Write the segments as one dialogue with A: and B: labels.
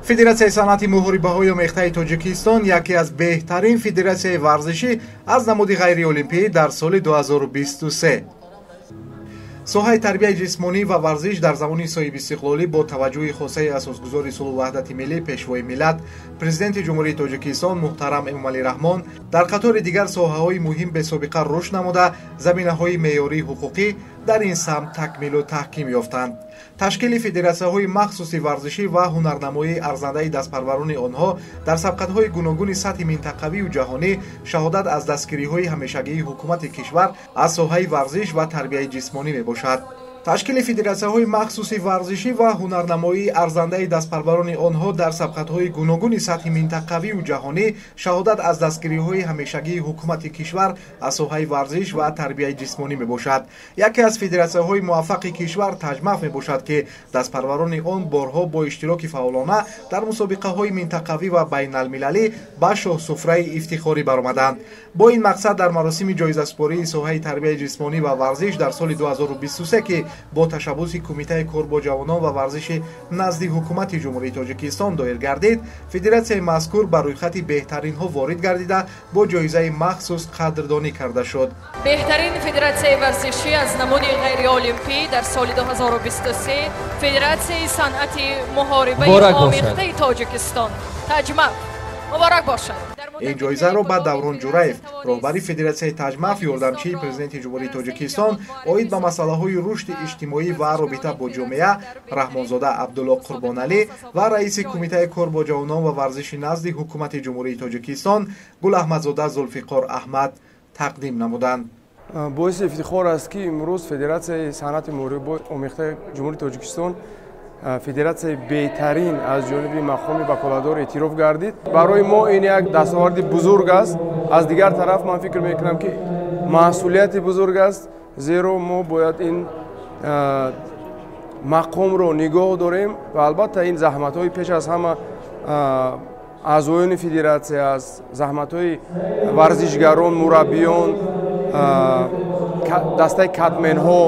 A: федератсияи санъати муҳорибаҳои омехтаи тоҷикистон яке аз беҳтарин федератсияи варзишӣ аз намуди ғайриолимпӣ дар соли 2023. соҳаи тарбияи ҷисмонӣ ва варзиш дар замони соҳиби истиқлолӣ бо таваҷҷӯҳи хосаи асосгузори сулҳу ваҳдати миллӣ пешвои миллат президенти ҷумҳурии тоҷикистон муҳтарам эмомалӣ раҳмон дар қатори дигар соҳаҳои муҳим бесобиқа рушд намуда заминаҳои меъёрии ҳуқуқӣ дар ин самт такмилу таҳким ёфтанд. ташкили федератсияҳои махсуси варзишӣ ва ҳунарнамоии арзандаи дастпарварони онҳо дар сабқатҳои гуногуни сатҳи минтақавию ҷаҳонӣ шаҳодат аз дастгириҳои ҳамешагии ҳукумати кишвар аз соҳаи варзиш ва тарбияи ҷисмонӣ мебошад. ташкили федератсияҳои махсуси варзишӣ ва ҳунарнамоии арзандаи дастпарварони онҳо дар сабқатҳои гуногуни сатҳи минтақавию ҷаҳонӣ шаҳодат аз дастгириҳои ҳамешагии ҳукумати кишвар аз соҳаи варзиш ва тарбияи ҷисмонӣ мебошад. яке аз федератсияҳои муваффақи кишвар таҷмаф мебошад ки дастпарварони он борҳо бо иштироки фаъолона дар мусобиқаҳои минтақавӣ ва байналмилалӣ ба шоҳсуфраи ифтихорӣ баромаданд. бо ин мақсад дар маросими ҷоизаспории соҳаи тарбияи ҷисмонӣ ва варзиш дар соли 2023 ки бо ташаббуси кумитаи кор бо ҷавонон ва варзиши назди ҳукумати ҷумҳурии тоҷикистон доир гардид, федератсияи мазкур ба рӯйхати беҳтаринҳо ворид гардида бо ҷоизаи махсус қадрдонӣ карда шуд.
B: беҳтарин федератсияи варзишӣ аз намуди ғайриолимпӣ дар соли 2023 федератсияи санъати муҳорибаи омехтаи тоҷикистон таҷмаф муборак бошад.
A: ин ҷоизаро ба Даврон Ҷураев, роҳбари федератсияи таҷмаф, ёрдамчии президенти ҷумҳурии тоҷикистон оид ба масъалаҳои рушди иҷтимоӣ ва робита бо ҷомеа Раҳмонзода Абдулло Қурбоналӣ ва раиси кумитаи кор бо ҷавонон ва варзиши назди ҳукумати ҷумҳурии тоҷикистон Гулаҳмадзода Зулфиқор Аҳмад тақдим намуданд.
C: боиси ифтихор аст ки имрӯз федератсияи санъати муҳорибаи омехтаи ҷумҳурии тоҷикистон федератсияи беҳтарин аз ҷониби мақоми ваколадор эътироф гардид. барои мо ин як дастоварди бузург аст. аз дигар тараф ман фикр мекунам ки масъулияти бузург аст, зеро мо бояд ин мақомро нигоҳ дорем ва албатта ин заҳматҳои пеш аз ҳама аъзоёни федератсия аст, заҳматҳои варзишгарон, мураббиён, дастаи катменҳо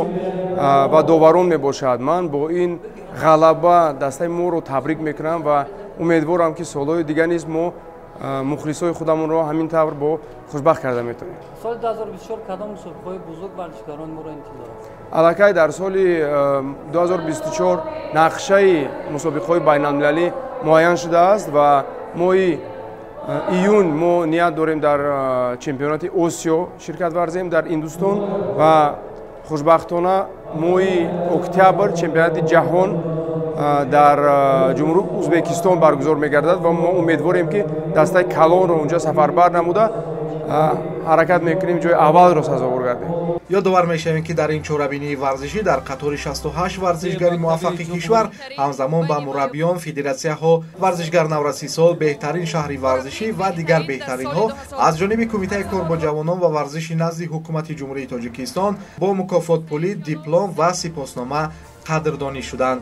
C: ва доварон мебошад. ман бо ин ғалаба дастаи моро табрик мекунам ва умедворам ки солҳои дигар низ мо мухлисои худамонро ҳамин тавр бо хушбахт карда метавонем.
D: соли 2024 кадом мусобиқаҳои бузург варзишгарон моро интизор аст?
C: аллакай дар соли 2024 нақшаи мусобиқаҳои байналмилалӣ муайян шудааст ва моҳи июн мо ният дорем дар чемпионати Осиё ширкат варзем дар Индустон ва хушбахтона моҳи октябр чемпионати ҷаҳон дар ҷумҳурии Узбекистон баргузор мегардад ва мо умедворем ки дастаи калонро онҷа сафарбар намуда ҳаракат мекунем ҷои аввалро сазовор гардем.
A: ёдовар мешавем ки дар ин чорабинии варзишӣ дар қатори 68 варзишгари муваффақи кишвар ҳамзамон ба мураббиён, федератсияҳо, варзишгар наврасисол, беҳтарин шаҳри варзишӣ ва дигар беҳтаринҳо аз ҷониби кумитаи кор бо ҷавонон ва варзиши назди ҳукумати ҷумҳурии тоҷикистон бо мукофот пулӣ, диплом ва сипоснома қадрдонӣ шуданд.